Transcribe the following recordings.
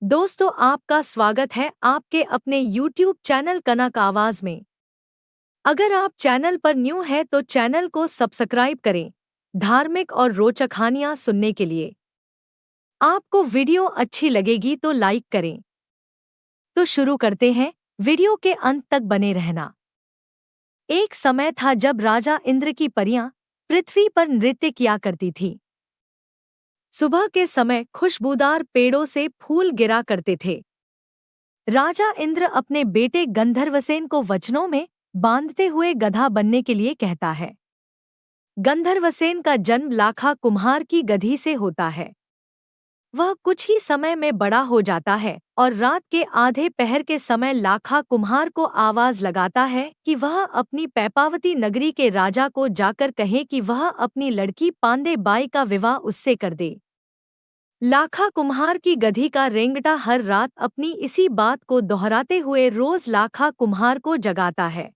दोस्तों, आपका स्वागत है आपके अपने YouTube चैनल कनक आवाज में। अगर आप चैनल पर न्यू है तो चैनल को सब्सक्राइब करें धार्मिक और रोचक कहानियां सुनने के लिए। आपको वीडियो अच्छी लगेगी तो लाइक करें। तो शुरू करते हैं, वीडियो के अंत तक बने रहना। एक समय था जब राजा इंद्र की परियां पृथ्वी पर नृत्य किया करती थी। सुबह के समय खुशबूदार पेड़ों से फूल गिरा करते थे। राजा इंद्र अपने बेटे गंधर्वसेन को वचनों में बांधते हुए गधा बनने के लिए कहता है। गंधर्वसेन का जन्म लाखा कुम्हार की गधी से होता है। वह कुछ ही समय में बड़ा हो जाता है और रात के आधे पहर के समय लाखा कुम्हार को आवाज लगाता है कि वह अपनी पैपावती नगरी के राजा को जाकर कहे कि वह अपनी लड़की पांडे बाई का विवाह उससे कर दे। लाखा कुम्हार की गधी का रेंगटा हर रात अपनी इसी बात को दोहराते हुए रोज लाखा कुम्हार को जगाता है।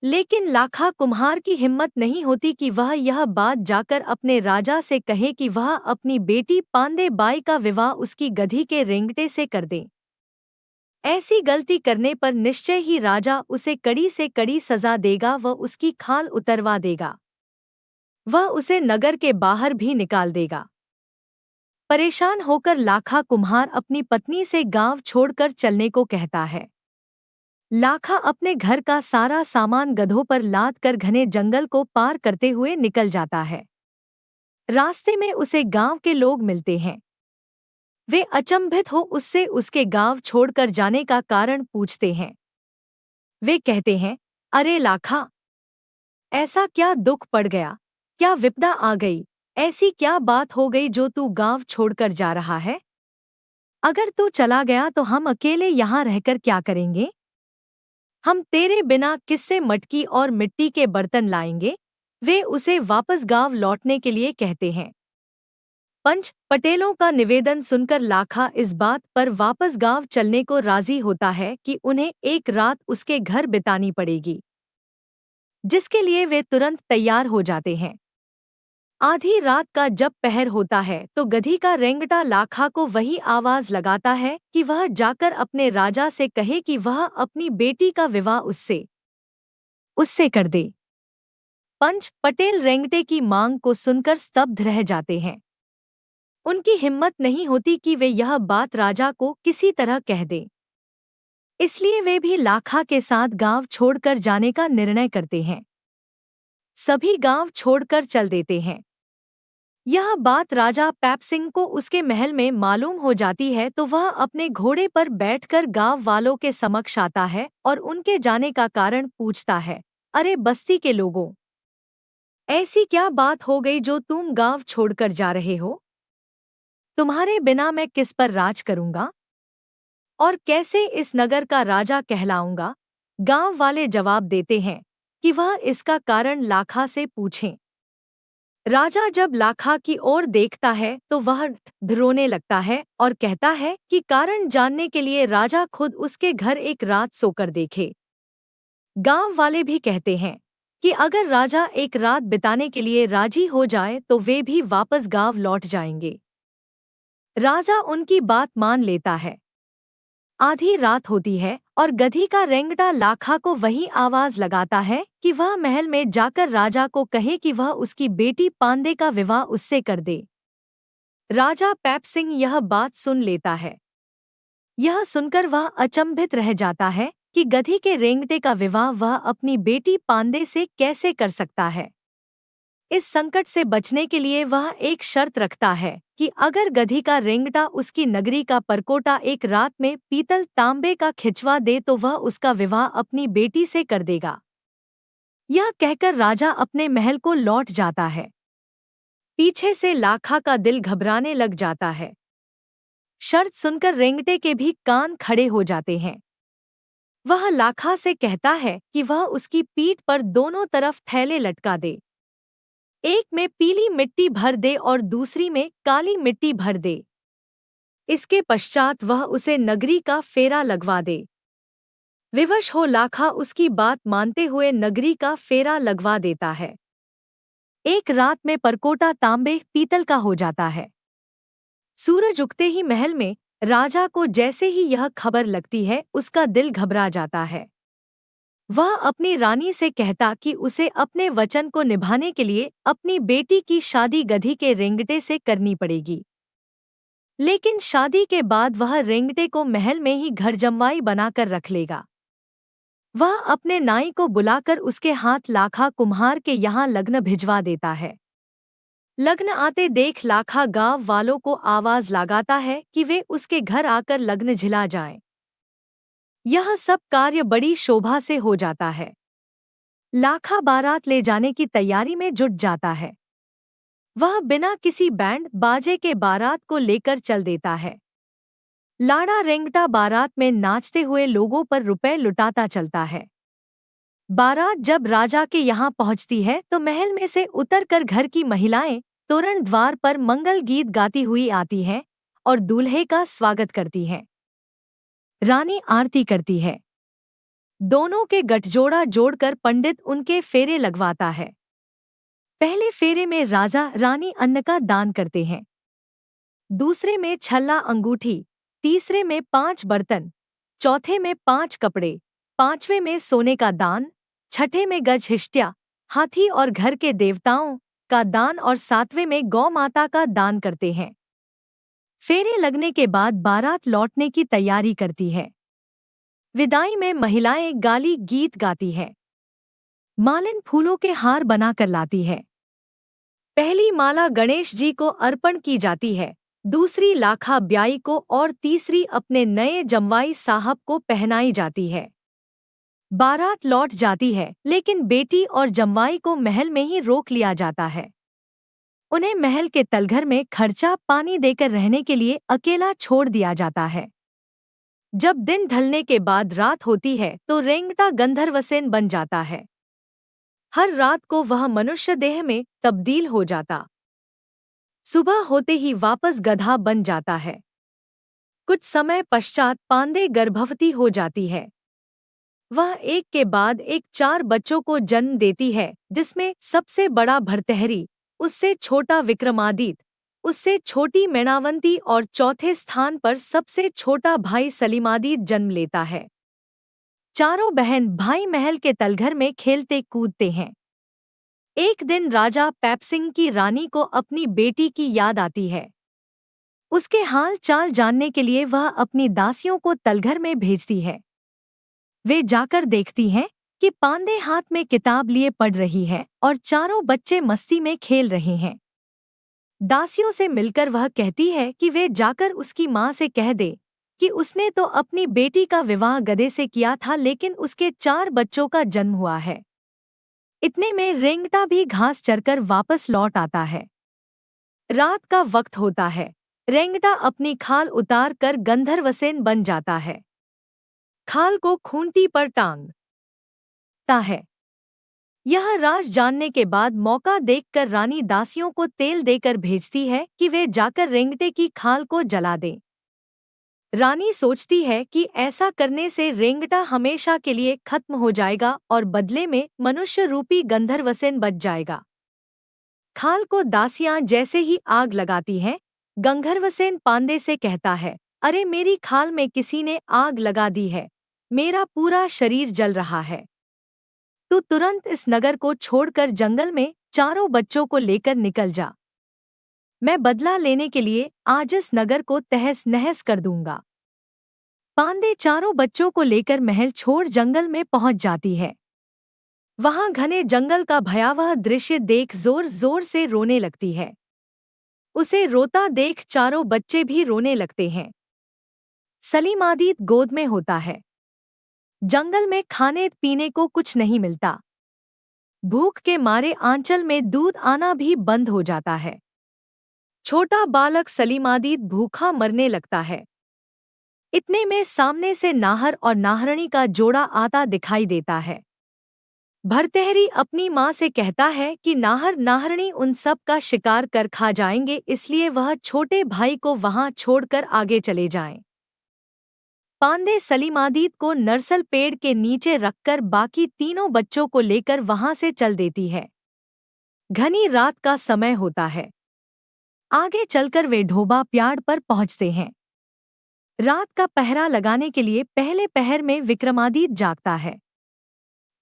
लेकिन लाखा कुम्हार की हिम्मत नहीं होती कि वह यह बात जाकर अपने राजा से कहे कि वह अपनी बेटी पांडे बाई का विवाह उसकी गधी के रेंगटे से कर दे। ऐसी गलती करने पर निश्चय ही राजा उसे कड़ी से कड़ी सजा देगा व उसकी खाल उतरवा देगा। वह उसे नगर के बाहर भी निकाल देगा। परेशान होकर लाखा कुम्हार अपनी पत्नी से गांव छोड़कर चलने को कहता है। लाखा अपने घर का सारा सामान गधों पर लाद कर घने जंगल को पार करते हुए निकल जाता है। रास्ते में उसे गांव के लोग मिलते हैं। वे अचंभित हो उससे उसके गांव छोड़कर जाने का कारण पूछते हैं। वे कहते हैं, अरे लाखा, ऐसा क्या दुख पड़ गया, क्या विपदा आ गई, ऐसी क्या बात हो गई जो तू गांव छोड़कर जा रहा है? अगर तू चला गया तो हम अकेले यहाँ रहकर क्या करेंगे? हम तेरे बिना किससे मटकी और मिट्टी के बर्तन लाएंगे? वे उसे वापस गांव लौटने के लिए कहते हैं। पंच पटेलों का निवेदन सुनकर लाखा इस बात पर वापस गांव चलने को राजी होता है कि उन्हें एक रात उसके घर बितानी पड़ेगी, जिसके लिए वे तुरंत तैयार हो जाते हैं। आधी रात का जब पहर होता है तो गधी का रेंगटा लाखा को वही आवाज लगाता है कि वह जाकर अपने राजा से कहे कि वह अपनी बेटी का विवाह उससे उससे कर दे। पंच पटेल रेंगटे की मांग को सुनकर स्तब्ध रह जाते हैं। उनकी हिम्मत नहीं होती कि वे यह बात राजा को किसी तरह कह दें। इसलिए वे भी लाखा के साथ गांव छोड़कर जाने का निर्णय करते हैं। सभी गांव छोड़कर चल देते हैं। यह बात राजा पैप सिंह को उसके महल में मालूम हो जाती है तो वह अपने घोड़े पर बैठकर गांव वालों के समक्ष आता है और उनके जाने का कारण पूछता है। अरे बस्ती के लोगों, ऐसी क्या बात हो गई जो तुम गांव छोड़कर जा रहे हो? तुम्हारे बिना मैं किस पर राज करूंगा और कैसे इस नगर का राजा कहलाऊंगा? गांव वाले जवाब देते हैं कि वह इसका कारण लाखा से पूछें। राजा जब लाखा की ओर देखता है तो वह रोने लगता है और कहता है कि कारण जानने के लिए राजा खुद उसके घर एक रात सोकर देखे। गांव वाले भी कहते हैं कि अगर राजा एक रात बिताने के लिए राजी हो जाए तो वे भी वापस गांव लौट जाएंगे। राजा उनकी बात मान लेता है। आधी रात होती है और गधी का रेंगटा लाखा को वही आवाज लगाता है कि वह महल में जाकर राजा को कहे कि वह उसकी बेटी पांडे का विवाह उससे कर दे। राजा पैप सिंह यह बात सुन लेता है। यह सुनकर वह अचंभित रह जाता है कि गधी के रेंगटे का विवाह वह अपनी बेटी पांडे से कैसे कर सकता है। इस संकट से बचने के लिए वह एक शर्त रखता है कि अगर गधी का रेंगटा उसकी नगरी का परकोटा एक रात में पीतल तांबे का खिंचवा दे तो वह उसका विवाह अपनी बेटी से कर देगा। यह कहकर राजा अपने महल को लौट जाता है। पीछे से लाखा का दिल घबराने लग जाता है। शर्त सुनकर रेंगटे के भी कान खड़े हो जाते हैं। वह लाखा से कहता है कि वह उसकी पीठ पर दोनों तरफ थैले लटका दे। एक में पीली मिट्टी भर दे और दूसरी में काली मिट्टी भर दे। इसके पश्चात वह उसे नगरी का फेरा लगवा दे। विवश हो लाखा उसकी बात मानते हुए नगरी का फेरा लगवा देता है। एक रात में परकोटा तांबे पीतल का हो जाता है। सूरज उगते ही महल में राजा को जैसे ही यह खबर लगती है उसका दिल घबरा जाता है। वह अपनी रानी से कहता कि उसे अपने वचन को निभाने के लिए अपनी बेटी की शादी गधी के रेंगटे से करनी पड़ेगी। लेकिन शादी के बाद वह रेंगटे को महल में ही घर जमवाई बनाकर रख लेगा। वह अपने नाई को बुलाकर उसके हाथ लाखा कुम्हार के यहाँ लग्न भिजवा देता है। लग्न आते देख लाखा गांव वालों को आवाज लगाता है कि वे उसके घर आकर लग्न झिला जाएं। यह सब कार्य बड़ी शोभा से हो जाता है। लाखा बारात ले जाने की तैयारी में जुट जाता है। वह बिना किसी बैंड बाजे के बारात को लेकर चल देता है। लाड़ा रेंगटा बारात में नाचते हुए लोगों पर रुपए लुटाता चलता है। बारात जब राजा के यहाँ पहुँचती है तो महल में से उतरकर घर की महिलाएं तोरण द्वार पर मंगल गीत गाती हुई आती हैं और दूल्हे का स्वागत करती हैं। रानी आरती करती है। दोनों के गठजोड़ा जोड़कर पंडित उनके फेरे लगवाता है। पहले फेरे में राजा रानी अन्न का दान करते हैं, दूसरे में छल्ला अंगूठी, तीसरे में 5 बर्तन, चौथे में 5 कपड़े, पांचवें में सोने का दान, छठे में गज हिष्ट्या, हाथी और घर के देवताओं का दान और 7वें में गौ माता का दान करते हैं। फेरे लगने के बाद बारात लौटने की तैयारी करती है। विदाई में महिलाएं गाली गीत गाती है। मालिन फूलों के हार बनाकर लाती है। पहली माला गणेश जी को अर्पण की जाती है, दूसरी लाखा ब्याई को और तीसरी अपने नए जमवाई साहब को पहनाई जाती है। बारात लौट जाती है लेकिन बेटी और जमवाई को महल में ही रोक लिया जाता है। उन्हें महल के तलघर में खर्चा पानी देकर रहने के लिए अकेला छोड़ दिया जाता है। जब दिन ढलने के बाद रात होती है तो रेंगटा गंधर्वसेन बन जाता है। हर रात को वह मनुष्य देह में तब्दील हो जाता। सुबह होते ही वापस गधा बन जाता है। कुछ समय पश्चात पांदे गर्भवती हो जाती है। वह एक के बाद एक 4 बच्चों को जन्म देती है, जिसमें सबसे बड़ा भरतहरी, उससे छोटा विक्रमादित्य, उससे छोटी मैनावंती और चौथे स्थान पर सबसे छोटा भाई सलीमादित्य जन्म लेता है। चारों बहन भाई महल के तलघर में खेलते कूदते हैं। एक दिन राजा पैपसिंह की रानी को अपनी बेटी की याद आती है। उसके हाल चाल जानने के लिए वह अपनी दासियों को तलघर में भेजती है। वे जाकर देखती हैं कि पांदे हाथ में किताब लिए पढ़ रही है और चारों बच्चे मस्ती में खेल रहे हैं। दासियों से मिलकर वह कहती है कि वे जाकर उसकी माँ से कह दे कि उसने तो अपनी बेटी का विवाह गधे से किया था, लेकिन उसके 4 बच्चों का जन्म हुआ है। इतने में रेंगटा भी घास चरकर वापस लौट आता है। रात का वक्त होता है। रेंगटा अपनी खाल उतार कर गंधर्वसेन बन जाता है। खाल को खूंटी पर टांगता है। यह राज जानने के बाद मौका देखकर रानी दासियों को तेल देकर भेजती है कि वे जाकर रेंगटे की खाल को जला दें। रानी सोचती है कि ऐसा करने से रेंगटा हमेशा के लिए खत्म हो जाएगा और बदले में मनुष्य रूपी गंधर्वसेन बच जाएगा। खाल को दासियां जैसे ही आग लगाती हैं, गंधर्वसेन पांदे से कहता है, अरे मेरी खाल में किसी ने आग लगा दी है, मेरा पूरा शरीर जल रहा है। तू तुरंत इस नगर को छोड़कर जंगल में चारों बच्चों को लेकर निकल जा। मैं बदला लेने के लिए आज इस नगर को तहस नहस कर दूंगा। पांदे चारों बच्चों को लेकर महल छोड़ जंगल में पहुंच जाती है। वहां घने जंगल का भयावह दृश्य देख जोर जोर से रोने लगती है। उसे रोता देख चारों बच्चे भी रोने लगते हैं। सलीमादित्य गोद में होता है। जंगल में खाने पीने को कुछ नहीं मिलता। भूख के मारे आंचल में दूध आना भी बंद हो जाता है। छोटा बालक सलीमादित्य भूखा मरने लगता है। इतने में सामने से नाहर और नाहरणी का जोड़ा आता दिखाई देता है। भरतहरी अपनी माँ से कहता है कि नाहर नाहरणी उन सब का शिकार कर खा जाएंगे, इसलिए वह छोटे भाई को वहां छोड़कर आगे चले जाएं। पांदे सलीमादित्य को नरसल पेड़ के नीचे रखकर बाकी तीनों बच्चों को लेकर वहां से चल देती है। घनी रात का समय होता है। आगे चलकर वे ढोबा प्याड़ पर पहुंचते हैं। रात का पहरा लगाने के लिए पहले पहर में विक्रमादित्य जागता है।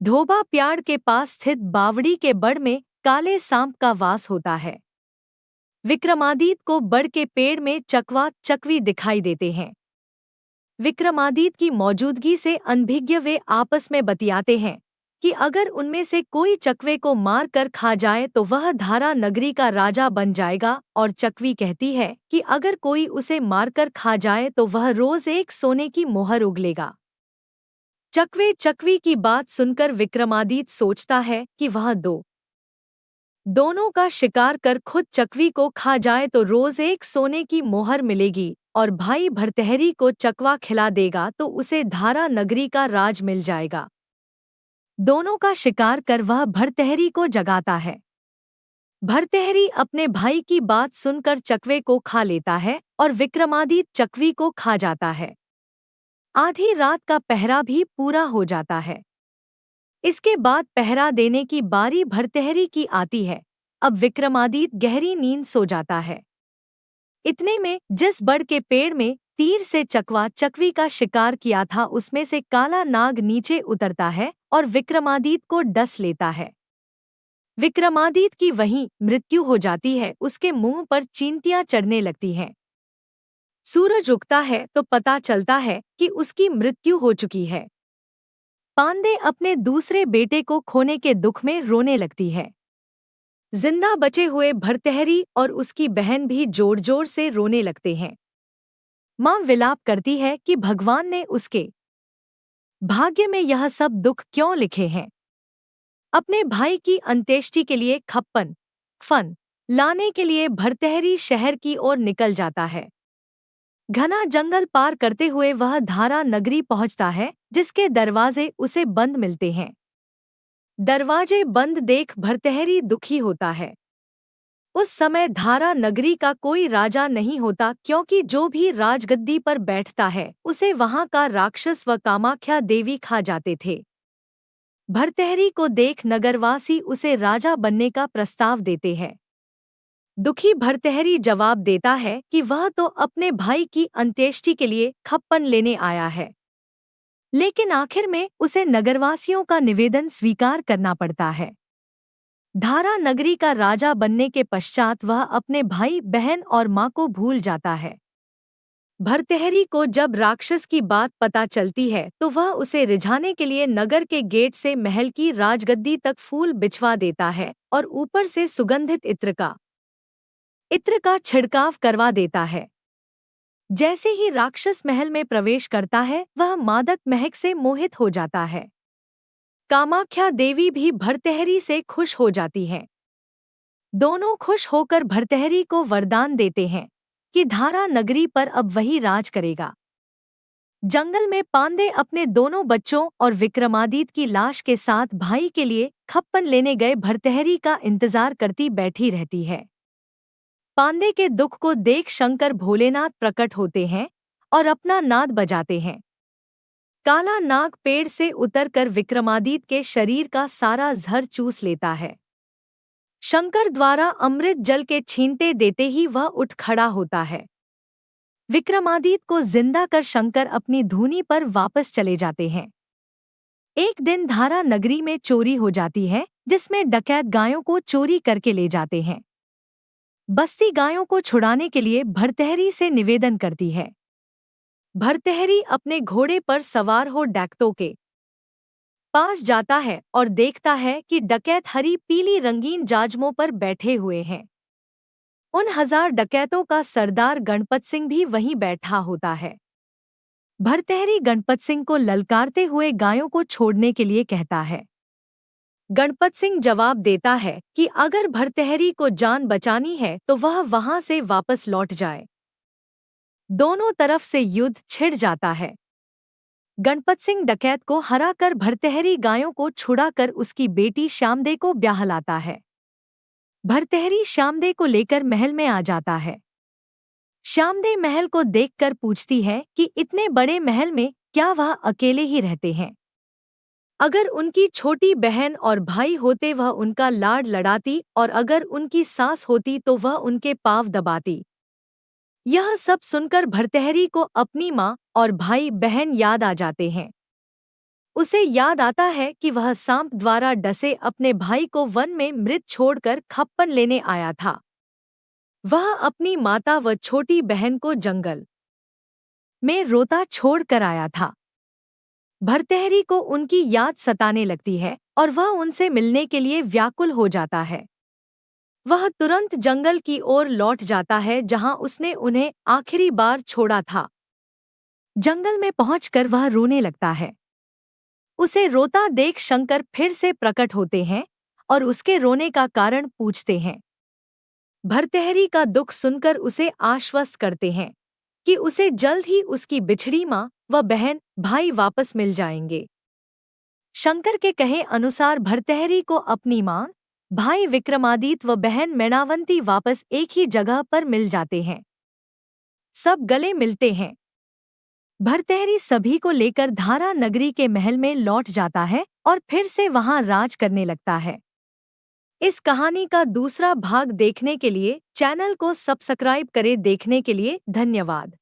धोबा प्याड़ के पास स्थित बावड़ी के बड़ में काले सांप का वास होता है। विक्रमादित्य को बड़ के पेड़ में चकवा चकवी दिखाई देते हैं। विक्रमादित्य की मौजूदगी से अनभिज्ञ वे आपस में बतियाते हैं कि अगर उनमें से कोई चकवे को मार कर खा जाए तो वह धारा नगरी का राजा बन जाएगा, और चकवी कहती है कि अगर कोई उसे मारकर खा जाए तो वह रोज एक सोने की मोहर उगलेगा। चकवे चकवी की बात सुनकर विक्रमादित्य सोचता है कि वह दोनों का शिकार कर खुद चकवी को खा जाए तो रोज एक सोने की मोहर मिलेगी, और भाई भरतहरी को चकवा खिला देगा तो उसे धारा नगरी का राज मिल जाएगा। दोनों का शिकार कर वह भरतहरी को जगाता है। भरतहरी अपने भाई की बात सुनकर चकवे को खा लेता है और विक्रमादित्य चकवी को खा जाता है। आधी रात का पहरा भी पूरा हो जाता है। इसके बाद पहरा देने की बारी भरतहरी की आती है। अब विक्रमादित्य गहरी नींद सो जाता है। इतने में जिस बड़ के पेड़ में तीर से चकवा चकवी का शिकार किया था उसमें से काला नाग नीचे उतरता है और विक्रमादित्य को डस लेता है। विक्रमादित्य की वहीं मृत्यु हो जाती है। उसके मुंह पर चींटियां चढ़ने लगती हैं। सूरज उगता है तो पता चलता है कि उसकी मृत्यु हो चुकी है। पांडे अपने दूसरे बेटे को खोने के दुख में रोने लगती है। जिंदा बचे हुए भरतहरी और उसकी बहन भी जोर जोर से रोने लगते हैं। मां विलाप करती है कि भगवान ने उसके भाग्य में यह सब दुख क्यों लिखे हैं। अपने भाई की अंत्येष्टि के लिए खप्पन फन लाने के लिए भरतहरी शहर की ओर निकल जाता है। घना जंगल पार करते हुए वह धारा नगरी पहुंचता है, जिसके दरवाजे उसे बंद मिलते हैं। दरवाजे बंद देख भरतहरी दुखी होता है। उस समय धारा नगरी का कोई राजा नहीं होता, क्योंकि जो भी राजगद्दी पर बैठता है उसे वहां का राक्षस व कामाख्या देवी खा जाते थे। भरतहरी को देख नगरवासी उसे राजा बनने का प्रस्ताव देते हैं। दुखी भरतहरी जवाब देता है कि वह तो अपने भाई की अंत्येष्टि के लिए खप्पन लेने आया है, लेकिन आखिर में उसे नगरवासियों का निवेदन स्वीकार करना पड़ता है। धारा नगरी का राजा बनने के पश्चात वह अपने भाई बहन और मां को भूल जाता है। भरतहरी को जब राक्षस की बात पता चलती है तो वह उसे रिझाने के लिए नगर के गेट से महल की राजगद्दी तक फूल बिछवा देता है और ऊपर से सुगंधित इत्र का छिड़काव करवा देता है। जैसे ही राक्षस महल में प्रवेश करता है वह मादक महक से मोहित हो जाता है। कामाख्या देवी भी भरतहरी से खुश हो जाती हैं। दोनों खुश होकर भरतहरी को वरदान देते हैं कि धारा नगरी पर अब वही राज करेगा। जंगल में पांडे अपने दोनों बच्चों और विक्रमादित्य की लाश के साथ भाई के लिए खप्पन लेने गए भरतहरी का इंतजार करती बैठी रहती है। पांडे के दुख को देख शंकर भोलेनाथ प्रकट होते हैं और अपना नाद बजाते हैं। काला नाग पेड़ से उतरकर विक्रमादित्य के शरीर का सारा जहर चूस लेता है। शंकर द्वारा अमृत जल के छींटे देते ही वह उठ खड़ा होता है। विक्रमादित्य को जिंदा कर शंकर अपनी धूनी पर वापस चले जाते हैं। एक दिन धारा नगरी में चोरी हो जाती है, जिसमें डकैत गायों को चोरी करके ले जाते हैं। बस्ती गायों को छुड़ाने के लिए भरतहरी से निवेदन करती है। भरतहरी अपने घोड़े पर सवार हो डकैतों के पास जाता है और देखता है कि डकैत हरी पीली रंगीन जाजमों पर बैठे हुए हैं। उन 1000 डकैतों का सरदार गणपत सिंह भी वहीं बैठा होता है। भरतहरी गणपत सिंह को ललकारते हुए गायों को छोड़ने के लिए कहता है। गणपत सिंह जवाब देता है कि अगर भरतहरी को जान बचानी है तो वह वहां से वापस लौट जाए। दोनों तरफ से युद्ध छिड़ जाता है। गणपत सिंह डकैत को हराकर भरतहरी गायों को छुड़ाकर उसकी बेटी श्यामदे को ब्याह लाता है। भरतहरी श्यामदे को लेकर महल में आ जाता है। श्यामदे महल को देखकर पूछती है कि इतने बड़े महल में क्या वह अकेले ही रहते हैं। अगर उनकी छोटी बहन और भाई होते वह उनका लाड लड़ाती, और अगर उनकी सास होती तो वह उनके पांव दबाती। यह सब सुनकर भर्तृहरि को अपनी माँ और भाई बहन याद आ जाते हैं। उसे याद आता है कि वह सांप द्वारा डसे अपने भाई को वन में मृत छोड़कर खप्पन लेने आया था। वह अपनी माता व छोटी बहन को जंगल में रोता छोड़ कर आया था। भर्तृहरि को उनकी याद सताने लगती है और वह उनसे मिलने के लिए व्याकुल हो जाता है। वह तुरंत जंगल की ओर लौट जाता है जहां उसने उन्हें आखिरी बार छोड़ा था। जंगल में पहुंचकर वह रोने लगता है। उसे रोता देख शंकर फिर से प्रकट होते हैं और उसके रोने का कारण पूछते हैं। भर्तृहरि का दुख सुनकर उसे आश्वस्त करते हैं कि उसे जल्द ही उसकी बिछड़ी माँ व बहन भाई वापस मिल जाएंगे। शंकर के कहे अनुसार भर्तृहरि को अपनी माँ, भाई विक्रमादित्य व बहन मैनावंती वापस एक ही जगह पर मिल जाते हैं। सब गले मिलते हैं। भर्तृहरि सभी को लेकर धारा नगरी के महल में लौट जाता है और फिर से वहां राज करने लगता है। इस कहानी का दूसरा भाग देखने के लिए चैनल को सब्सक्राइब करें। देखने के लिए धन्यवाद।